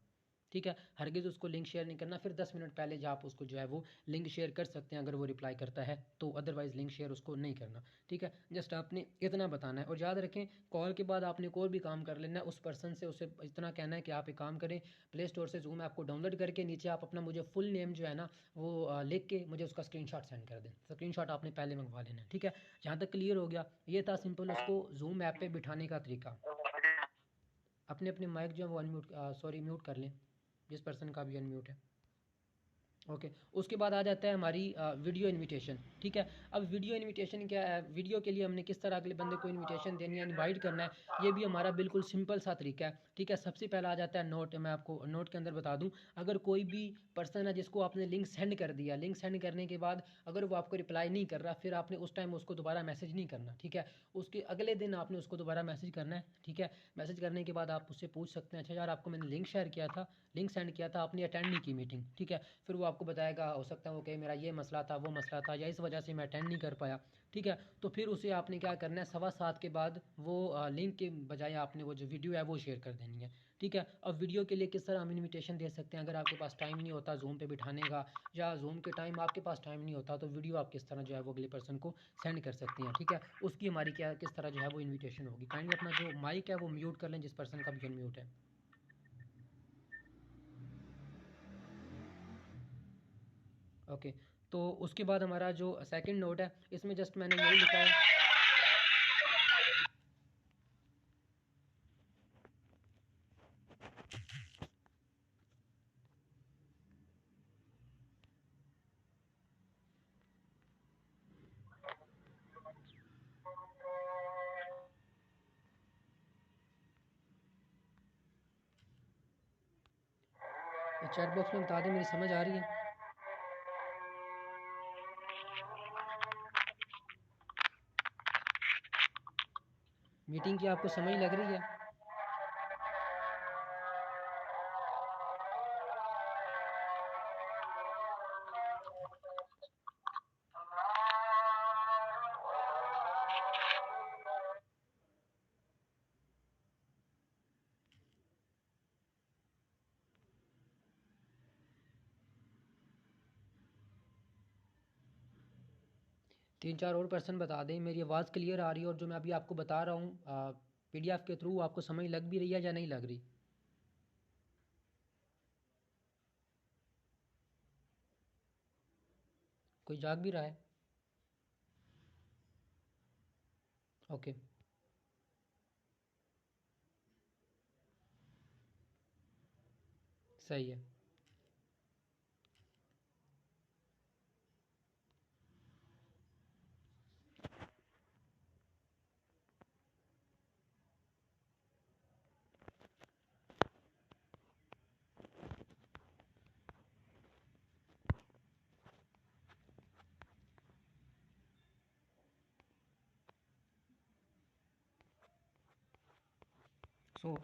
ठीक है, हरगिज़ उसको लिंक शेयर नहीं करना। फिर 10 मिनट पहले जो आप उसको जो है वो लिंक शेयर कर सकते हैं अगर वो रिप्लाई करता है तो, अदरवाइज़ लिंक शेयर उसको नहीं करना। ठीक है, जस्ट आपने इतना बताना है। और याद रखें कॉल के बाद आपने कोई भी काम कर लेना है उस पर्सन से, उसे इतना कहना है कि आप एक काम करें, प्ले स्टोर से जूम ऐप को डाउनलोड करके नीचे आप अपना मुझे फुल नेम जो है ना वो लिख के मुझे उसका स्क्रीनशॉट सेंड कर दें। स्क्रीनशॉट आपने पहले मंगवा लेना है। ठीक है, जहाँ तक क्लियर हो गया? ये था सिंपल उसको जूम ऐप पे बिठाने का तरीका। अपने अपने माइक जो है वो अनम्यूट सॉरी म्यूट कर लें, जिस पर्सन का भी अनम्यूट है। ओके। उसके बाद आ जाता है हमारी वीडियो इनविटेशन। ठीक है, अब वीडियो इनविटेशन क्या है, वीडियो के लिए हमने किस तरह अगले बंदे को इनविटेशन देनी है, इनवाइट करना है, ये भी हमारा बिल्कुल सिंपल सा तरीका है। ठीक है, सबसे पहला आ जाता है नोट। मैं आपको नोट के अंदर बता दूं, अगर कोई भी पर्सन है जिसको आपने लिंक सेंड कर दिया, लिंक सेंड करने के बाद अगर वो आपको रिप्लाई नहीं कर रहा, फिर आपने उस टाइम उसको दोबारा मैसेज नहीं करना। ठीक है, उसके अगले दिन आपने उसको दोबारा मैसेज करना है। ठीक है, मैसेज करने के बाद आप उससे पूछ सकते हैं, अच्छा यार आपको मैंने लिंक शेयर किया था, लिंक सेंड किया था, आपने अटेंड नहीं की मीटिंग। ठीक है, फिर वो आपको बताएगा, हो सकता है वो कहे मेरा ये मसला था, वो मसला था, या इस वजह से मैं अटेंड नहीं कर पाया। ठीक है, तो फिर उसे आपने क्या करना है, 7:15 के बाद वो लिंक के बजाय आपने वो जो वीडियो है वो शेयर कर देनी है। ठीक है, अब वीडियो के लिए किस तरह हम इनविटेशन दे सकते हैं, अगर आपके पास टाइम नहीं होता जूम पे बिठाने का, या जूम के टाइम आपके पास टाइम नहीं होता, तो वीडियो आप किस तरह जो है वो अगले पर्सन को सेंड कर सकते हैं। ठीक है, उसकी हमारी क्या किस तरह जो है वो इन्विटेशन होगी। काइंडली अपना जो माइक है वो म्यूट कर लें, जिस पर्सन का भी अनम्यूट है। ओके, तो उसके बाद हमारा जो सेकंड नोट है, इसमें जस्ट मैंने यही लिखा है। चैट बॉक्स में बता दें, मेरी समझ आ रही है। मीटिंग की आपको समझ लग रही है? 3-4 और पर्सन बता दें, मेरी आवाज़ क्लियर आ रही है, और जो मैं अभी आपको बता रहा हूँ पीडीएफ के थ्रू, आपको समझ लग भी रही है या नहीं लग रही? कोई जाग भी रहा है? ओके, सही है।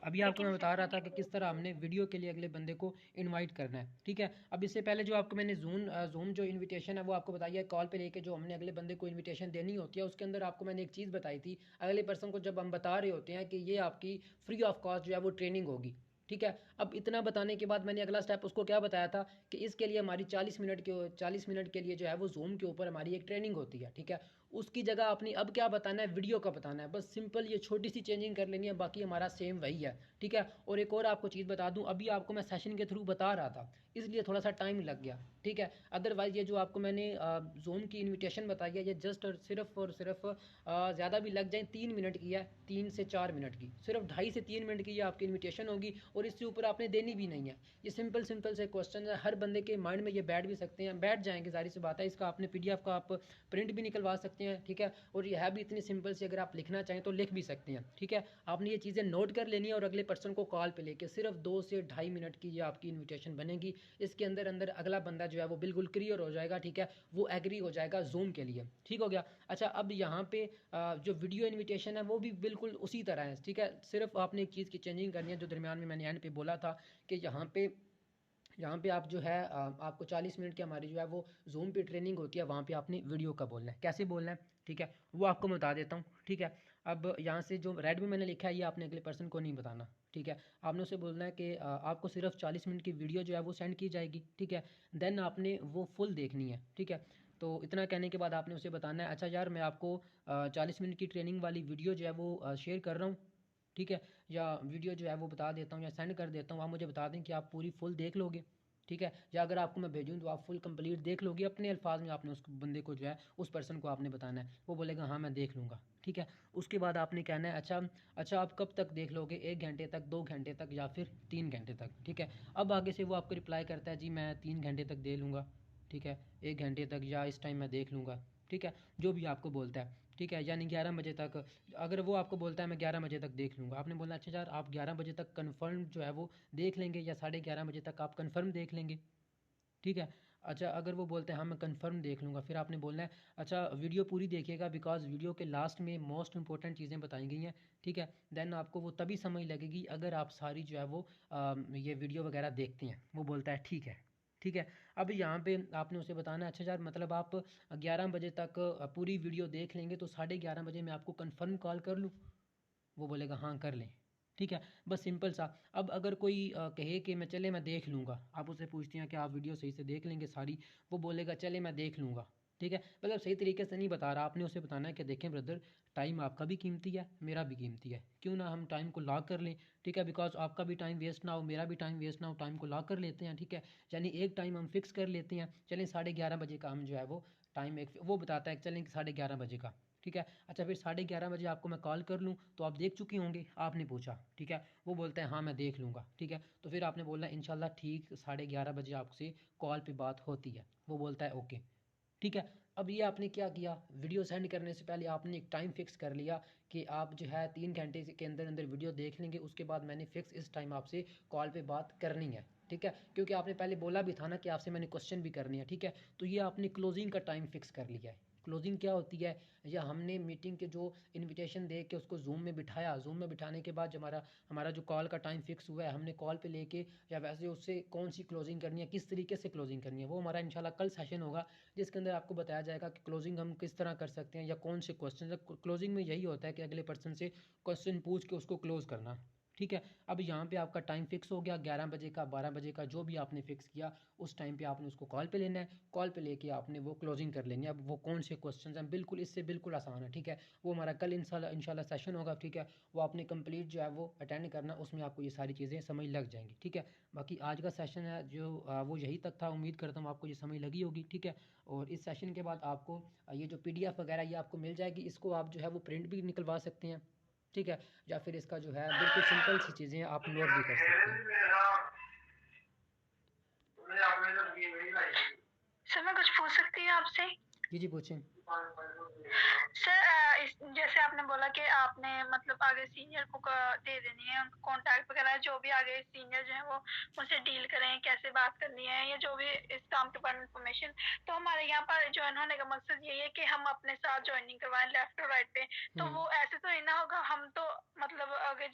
अभी आपको मैं बता रहा था कि किस तरह हमने वीडियो के लिए अगले बंदे को इनवाइट करना है। ठीक है, अब इससे पहले जो आपको मैंने जूम जो इनविटेशन है वो आपको बताई है, कॉल पे लेके जो हमने अगले बंदे को इनविटेशन देनी होती है, उसके अंदर आपको मैंने एक चीज़ बताई थी, अगले पर्सन को जब हम बता रहे होते हैं कि ये आपकी फ्री ऑफ कॉस्ट जो है वो ट्रेनिंग होगी। ठीक है, अब इतना बताने के बाद मैंने अगला स्टेप उसको क्या बताया था, कि इसके लिए हमारी 40 मिनट के लिए जो है वो जूम के ऊपर हमारी एक ट्रेनिंग होती है। ठीक है, उसकी जगह अपनी अब क्या बताना है, वीडियो का बताना है। बस सिंपल ये छोटी सी चेंजिंग कर लेनी है, बाकी हमारा सेम वही है। ठीक है, और एक और आपको चीज़ बता दूं, अभी आपको मैं सेशन के थ्रू बता रहा था, इसलिए थोड़ा सा टाइम लग गया। ठीक है, अदरवाइज़ ये जो आपको मैंने जूम की इनविटेशन बताई है, ये जस्ट और सिर्फ ज़्यादा भी लग जाए 3 मिनट की है, 3 से 4 मिनट की, सिर्फ 2.5 से 3 मिनट की ये आपकी इन्विटेशन होगी, और इससे ऊपर आपने देनी भी नहीं है। ये सिंपल सिंपल से क्वेश्चन है, हर बंदे के माइंड में ये बैठ भी सकते हैं, बैठ जाएंगे, जाहिर सी बात है। इसका आपने पीडीएफ का आप प्रिंट भी निकलवा सकते हैं। ठीक है, और यह है भी इतनी सिंपल सी, अगर आप लिखना चाहें तो लिख भी सकते हैं। ठीक है, आपने ये चीज़ें नोट कर लेनी है, और अगले पर्सन को कॉल पे लेके सिर्फ 2 से 2.5 मिनट की ये आपकी इन्विटेशन बनेगी। इसके अंदर अंदर अगला बंदा जो है वो बिल्कुल क्लियर हो जाएगा। ठीक है, वो एग्री हो जाएगा जूम के लिए। ठीक हो गया? अच्छा, अब यहाँ पे जो वीडियो इन्विटेशन है वो भी बिल्कुल उसी तरह है। ठीक है, सिर्फ आपने एक चीज़ की चेंजिंग करनी है, जो दरमियान में मैंने एंड पे बोला था, कि यहाँ पे आप जो है आपको 40 मिनट की हमारी जो है वो जूम पे ट्रेनिंग होती है, वहाँ पे आपने वीडियो का बोलना है, कैसे बोलना है। ठीक है, वो आपको मैं बता देता हूँ। ठीक है, अब यहाँ से जो रेड में मैंने लिखा है, ये आपने अगले पर्सन को नहीं बताना। ठीक है, आपने उसे बोलना है कि आपको सिर्फ 40 मिनट की वीडियो जो है वो सेंड की जाएगी। ठीक है, देन आपने वो फुल देखनी है। ठीक है, तो इतना कहने के बाद आपने उसे बताना है, अच्छा यार मैं आपको 40 मिनट की ट्रेनिंग वाली वीडियो जो है वो शेयर कर रहा हूँ। ठीक है, या वीडियो जो है वो बता देता हूँ या सेंड कर देता हूँ, आप मुझे बता दें कि आप पूरी फुल देख लोगे। ठीक है, या अगर आपको मैं भेजूँ तो आप फुल कंप्लीट देख लोगे अपने अल्फाज में, आपने उस बंदे को जो है उस पर्सन को आपने बताना है, वो बोलेगा हाँ मैं देख लूँगा। ठीक है, उसके बाद आपने कहना है अच्छा, अच्छा आप कब तक देख लोगे, 1 घंटे तक, 2 घंटे तक, या फिर 3 घंटे तक। ठीक है, अब आगे से वो आपको रिप्लाई करता है जी मैं 3 घंटे तक दे लूँगा, ठीक है, 1 घंटे तक, या इस टाइम मैं देख लूँगा। ठीक है, जो भी आपको बोलता है। ठीक है, यानी 11 बजे तक, अगर वो आपको बोलता है मैं 11 बजे तक देख लूँगा, आपने बोलना अच्छा यार आप 11 बजे तक कन्फर्म जो है वो देख लेंगे, या 11:30 बजे तक आप कन्फर्म देख लेंगे। ठीक है, अच्छा अगर वो बोलते हैं हाँ मैं कंफर्म देख लूँगा, फिर आपने बोलना है अच्छा वीडियो पूरी देखिएगा, बिकॉज़ वीडियो के लास्ट में मोस्ट इंपॉर्टेंट चीज़ें बताई गई हैं। ठीक है, देन आपको वो तभी समझ लगेगी अगर आप सारी जो है वो ये वीडियो वगैरह देखते हैं। वो बोलता है ठीक है। ठीक है, अब यहाँ पे आपने उसे बताना है अच्छा यार मतलब आप 11 बजे तक पूरी वीडियो देख लेंगे, तो 11:30 बजे मैं आपको कंफर्म कॉल कर लूँ। वो बोलेगा हाँ कर लें। ठीक है, बस सिंपल सा। अब अगर कोई कहे कि मैं देख लूँगा, आप उससे पूछते हैं कि आप वीडियो सही से देख लेंगे सारी, वो बोलेगा चले मैं देख लूँगा। ठीक है, मतलब सही तरीके से नहीं बता रहा, आपने उसे बताना है कि देखें ब्रदर, टाइम आपका भी कीमती है, मेरा भी कीमती है, क्यों ना हम टाइम को लॉक कर लें। ठीक है, बिकॉज आपका भी टाइम वेस्ट ना हो, मेरा भी टाइम वेस्ट ना हो, टाइम को लॉक कर लेते हैं। ठीक है, यानी एक टाइम हम फिक्स कर लेते हैं, चलें 11:30 बजे का हम जो है वो टाइम एक वो बताता है, चलें 11:30 बजे का। ठीक है, अच्छा फिर 11:30 बजे आपको मैं कॉल कर लूँ, तो आप देख चुके होंगे, आपने पूछा। ठीक है, वो बोलते हैं हाँ मैं देख लूँगा। ठीक है, तो फिर आपने बोलना इंशाल्लाह ठीक 11:30 बजे आपसे कॉल पे बात होती है। वो बोलता है ओके। ठीक है, अब ये आपने क्या किया, वीडियो सेंड करने से पहले आपने एक टाइम फिक्स कर लिया कि आप जो है 3 घंटे के अंदर अंदर वीडियो देख लेंगे, उसके बाद मैंने फिक्स इस टाइम आपसे कॉल पे बात करनी है। ठीक है, क्योंकि आपने पहले बोला भी था ना कि आपसे मैंने क्वेश्चन भी करनी है। ठीक है, तो ये आपने क्लोजिंग का टाइम फिक्स कर लिया है। क्लोजिंग क्या होती है, या हमने मीटिंग के जो इनविटेशन दे के उसको जूम में बिठाया, जूम में बिठाने के बाद जो हमारा हमारा जो कॉल का टाइम फिक्स हुआ है, हमने कॉल पे लेके या वैसे उससे कौन सी क्लोजिंग करनी है, किस तरीके से क्लोजिंग करनी है, वो हमारा इंशाल्लाह कल सेशन होगा, जिसके अंदर आपको बताया जाएगा कि क्लोजिंग हम किस तरह कर सकते हैं, या कौन से क्वेश्चन। क्लोजिंग में यही होता है कि अगले पर्सन से क्वेश्चन पूछ के उसको क्लोज करना। ठीक है, अब यहाँ पे आपका टाइम फिक्स हो गया, 11 बजे का, 12 बजे का, जो भी आपने फिक्स किया, उस टाइम पे आपने उसको कॉल पे लेना है, कॉल पे लेके आपने वो क्लोजिंग कर लेनी है। अब वो कौन से क्वेश्चन हैं, बिल्कुल इससे बिल्कुल आसान है। ठीक है, वो हमारा कल इंशाल्लाह सेशन होगा। ठीक है, वो आपने कंप्लीट जो है वो अटेंड करना, उसमें आपको ये सारी चीज़ें समझ लग जाएंगी। ठीक है, बाकी आज का सेशन है जो वो यही तक था, उम्मीद करता हूँ आपको ये समझ लगी होगी। ठीक है, और इस सेशन के बाद आपको ये जो PDF वगैरह ये आपको मिल जाएगी, इसको आप जो है वो प्रिंट भी निकलवा सकते हैं। ठीक है, या फिर इसका जो है बिल्कुल सिंपल सी चीज़ें आप नोट भी कर सकते हैं। सर मैं कुछ पूछ सकती हूँ आपसे? जी जी पूछें। सर जैसे आपने बोला कि आपने मतलब आगे सीनियर को दे देनी है उनको कॉन्टैक्ट वगैरह, जो भी आगे सीनियर जो है वो उनसे डील करें, कैसे बात करनी है, या जो भी इस काम के बारे में इन्फॉर्मेशन। तो हमारे यहाँ पर ज्वाइन होने का मकसद यही है कि हम अपने साथ ज्वाइनिंग करवाएं लेफ्ट और राइट पे। तो हम्म वो ऐसे तो नहीं ना होगा, हम तो मतलब आगे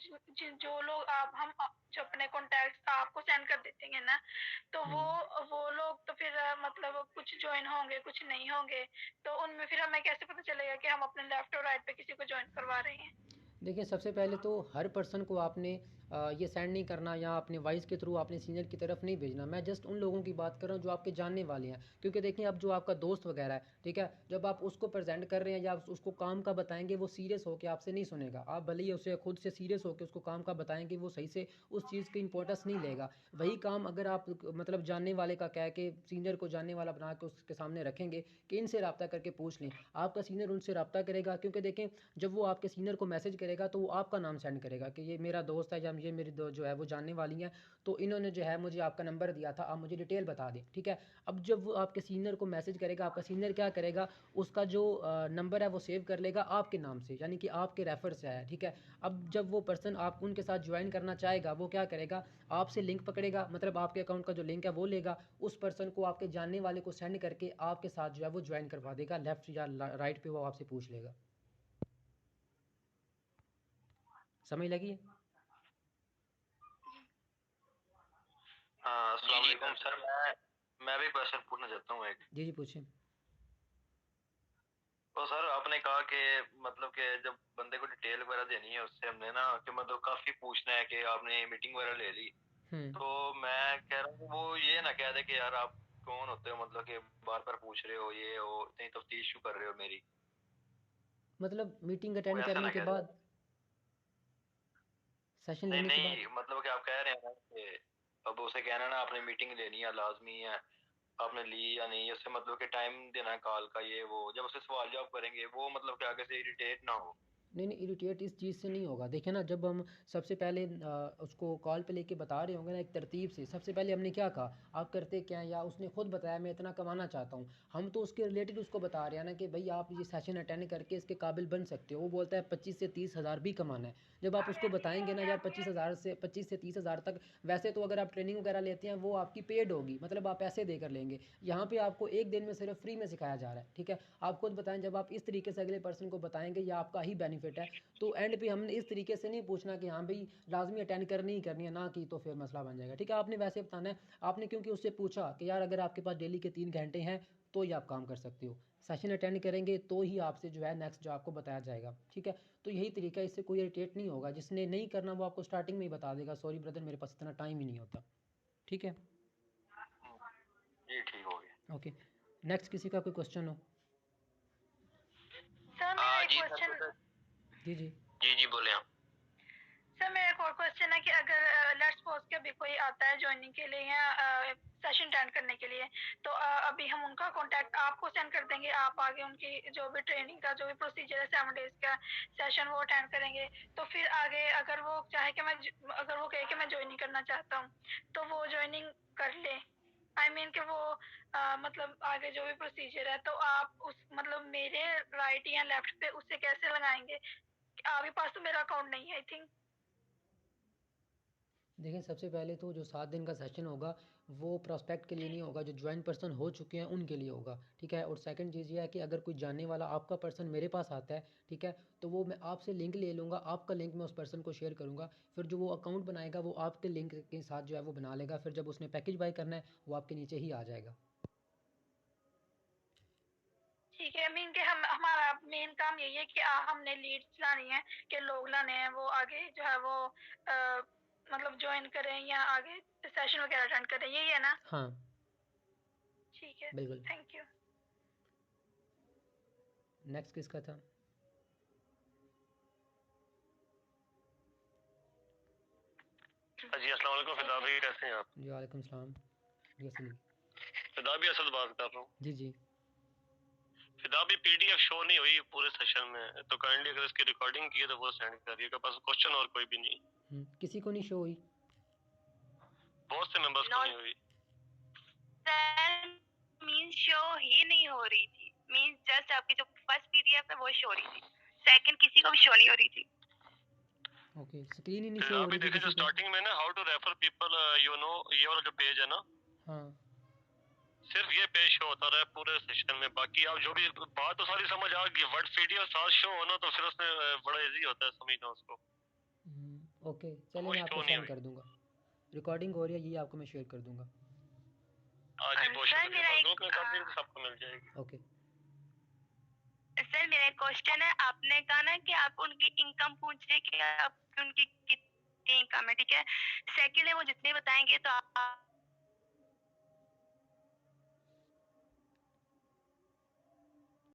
जो लोग आप हम जो अपने कॉन्टैक्ट आपको सेंड कर देते हैं ना, तो हम्म वो लोग तो फिर मतलब कुछ ज्वाइन होंगे कुछ नहीं होंगे, तो उनमें फिर हमें कैसे पता चलेगा कि हम अपने लेफ्ट और राइट पे किसी को ज्वाइन करवा रहे हैं? देखिए सबसे पहले तो हर पर्सन को आपने ये सेंड नहीं करना, या अपने वॉइस के थ्रू अपने सीनियर की तरफ नहीं भेजना। मैं जस्ट उन लोगों की बात कर रहा हूँ जो आपके जानने वाले हैं, क्योंकि देखिए अब जो आपका दोस्त वगैरह है, ठीक है, जब आप उसको प्रेजेंट कर रहे हैं या उसको काम का बताएंगे, वो सीरियस होकर आपसे नहीं सुनेगा। आप भले ही उसे खुद से सीरियस होकर उसको काम का बताएंगे, वो सही से उस चीज़ की इंपॉर्टेंस नहीं लेगा। वही काम अगर आप मतलब जानने वाले का कह के, सीनियर को जानने वाला बना के उसके सामने रखेंगे कि इनसे रब्ता करके पूछ लें, आपका सीनियर उनसे रब्ता करेगा। क्योंकि देखें जब वो आपके सीनियर को मैसेज करेगा तो वो आपका नाम सेंड करेगा कि ये मेरा दोस्त है, या ये मेरी जो है वो जानने वाली हैं, तो इन्होंने जो है मुझे आपका नंबर दिया था, आप मुझे डिटेल बता दें। ठीक है, अब जब वो आपके सीनियर को मैसेज करेगा, आपका सीनियर क्या करेगा, उसका जो नंबर है वो सेव कर लेगा आपके नाम से, यानी कि आपके रेफर से आया। ठीक है, अब जब वो पर्सन आप उनके साथ ज्वाइन करना चाहेगा, वो क्या करेगा, आपसे लिंक पकड़ेगा, मतलब आपके अकाउंट का जो लिंक है वो लेगा, उस पर्सन को आपके जानने वाले को सेंड करके आपके साथ जो है वो ज्वाइन करवा देगा, लेफ्ट या राइट पे वो आपसे पूछ लेगा। समझ लगी है? हाँ, अस्सलाम वालेकुम सर। मैं भी क्वेश्चन पूछना चाहता हूँ एक। जी जी पूछें। तो सर आपने कहा कि मतलब कि जब बंदे को डिटेल वगैरह देनी है उससे हमने ना कि मतलब काफी पूछना है कि आपने मीटिंग वगैरह ले ली, हम्म तो मैं कह रहा हूँ कि वो ये ना कह दे कि यार आप कौन होते हो, मतलब कि बार बार पूछ रहे हो, ये हो इतनी तफ्तीश क्यों कर रहे हो मेरी। मतलब मीटिंग वो अटेंड ऐसा करने ना के कह दे। बाद, सेशन नहीं लेने के बाद। नहीं, मतलब कि आप कह रहे हैं ना कि अब उसे कहना ना आपने मीटिंग लेनी है लाजमी है, आपने ली या नहीं, उससे मतलब कि टाइम देना है कॉल का, ये वो जब उसे सवाल जवाब करेंगे वो मतलब कि आगे से इरिटेट ना हो। नहीं नहीं, इरिटेट इस चीज़ से नहीं होगा। देखिए ना, जब हम सबसे पहले उसको कॉल पे लेके बता रहे होंगे ना एक तरतीब से, सबसे पहले हमने क्या कहा, आप करते क्या हैं, या उसने खुद बताया मैं इतना कमाना चाहता हूँ, हम तो उसके रिलेटेड उसको बता रहे हैं ना कि भाई आप ये सेशन अटेंड करके इसके काबिल बन सकते हो। वो बोलता है 25 से 30 हज़ार भी कमाना है। जब आप उसको बताएंगे ना यार 25 से 30 हज़ार तक, वैसे तो अगर आप ट्रेनिंग वगैरह लेते हैं वो आपकी पेड होगी, मतलब आप पैसे देकर लेंगे। यहाँ पे आपको एक दिन में सिर्फ फ्री में सिखाया जा रहा है, ठीक है। आप खुद बताएं, जब आप इस तरीके से अगले पर्सन को बताएंगे ये आपका ही बेनिफिट है। तो एंड पे हमने इस तरीके से नहीं पूछना कि हाँ भाई लाजमी अटेंड करनी ही करनी है, ना कि तो फिर मसला बन जाएगा, ठीक है। आपने वैसे बताना है। आपने क्योंकि उससे पूछा कि यार अगर आपके पास डेली के 3 घंटे हैं तो ही आप काम कर सकते हो, सेशन अटेंड करेंगे तो ही आपसे जो है नेक्स्ट जो आपको बताया जाएगा, ठीक है। तो यही तरीका है, इससे कोई इरिटेट नहीं होगा। जिसने नहीं करना वो आपको स्टार्टिंग में ही बता देगा, सॉरी ब्रदर मेरे पास इतना टाइम ही नहीं होता, ठीक है। जी ठीक हो गया। ओके, नेक्स्ट किसी का कोई क्वेश्चन हो? सर मेरा एक जी क्वेश्चन, जी जी। जी बोले आप। सर मेरा एक और क्वेश्चन है कि अगर लेट्स सपोज कि अभी कोई आता है ज्वाइनिंग के लिए या सेशन अटेंड करने के लिए, तो अभी हम उनका कांटेक्ट आपको सेंड कर देंगे, आप आगे उनकी जो भी ट्रेनिंग का जो भी प्रोसीजर है 7 डेज का सेशन वो अटेंड करेंगे। तो फिर आगे अगर वो चाहे कि अगर वो कहे कि मैं ज्वाइनिंग करना चाहता हूँ तो वो ज्वाइनिंग कर ले, आई मीन कि वो मतलब आगे जो भी प्रोसीजर है तो आप उस मतलब मेरे राइट या लेफ्ट पे उससे कैसे लगाएंगे? आपके पास तो मेरा अकाउंट नहीं है आई थिंक। देखिए, सबसे पहले तो जो 7 दिन का सेशन होगा वो प्रोस्पेक्ट के लिए नहीं होगा, जो ज्वाइन पर्सन हो चुके हैं उनके लिए होगा, ठीक है। और सेकंड चीज़ ये है कि अगर कोई जानने वाला आपका पर्सन मेरे पास आता है, ठीक है, तो वो मैं आपसे लिंक ले लूँगा, आपका लिंक मैं उस पर्सन को शेयर करूँगा। फिर जो वो अकाउंट बनाएगा वो आपके लिंक के साथ जो है वो बना लेगा। फिर जब उसने पैकेज बाय करना है वो आपके नीचे ही आ जाएगा। ठीक है, मीन के हम हमारा मेन काम यही है कि हमने लीड्स लानी है, कि लोग लाने हैं वो आगे जो है वो मतलब ज्वाइन करें या आगे सेशन वगैरह अटेंड करें, यही है ना? हाँ, ठीक है, बिल्कुल। Thank you. नेक्स्ट किसका था? जी अस्सलाम वालेकुम फिदा भाई, कैसे हैं आप? जी वालेकुम सलाम। जी असली। फिदा भी असद बात कर रहा हूँ। जी जी। फिदा भी पीडीएफ शो नहीं हुई पूरे सेशन में, तो काइंडली अगर इसकी रिकॉर्डिंग की है तो वो सेंड करिएगा, बस क्वेश्चन और कोई भी नहीं। किसी को नहीं शो हुई? बहुत से मेंबर्स को नहीं हुई। सर मीन शो ही नहीं हो रही थी, मीन जस्ट आपकी जो फर्स्ट पीडीएफ है वो शो हो रही थी, सेकंड किसी को भी शो नहीं हो रही थी। ओके, स्क्रीन ही नहीं शो हो अभी रही थी देखें जो किसी पे? स्टार्टिंग में ना how to refer people, you know, ये वाला जो पेज है ना, हाँ। सिर्फ ये पेज शो होता रहा है पूरे सेशन में। बाकी आप जो भी बात तो सारी समझ आ गई, वर्ड पीडीएफ साथ शो हो ना तो फिर उसमें बड़ा इजी होता है समझना उसको। ओके, चलिए वो मैं आपको शो नहीं सेंड हुई। कर दूंगा। रिकॉर्डिंग हो रही है, ये आपको मैं शेयर कर दूंगा। आज ये बहुत सर शुक्रिया, मेरा ग्रुप में कर देंगे सबको मिल जाएगी। ओके। सर मेरा क्वेश्चन है, आपने कहा ना कि आप उनकी इनकम पूछ रहे कि आप उनकी कितनी इनकम है, ठीक है। सेकंड है वो जितने बताएंगे तो आप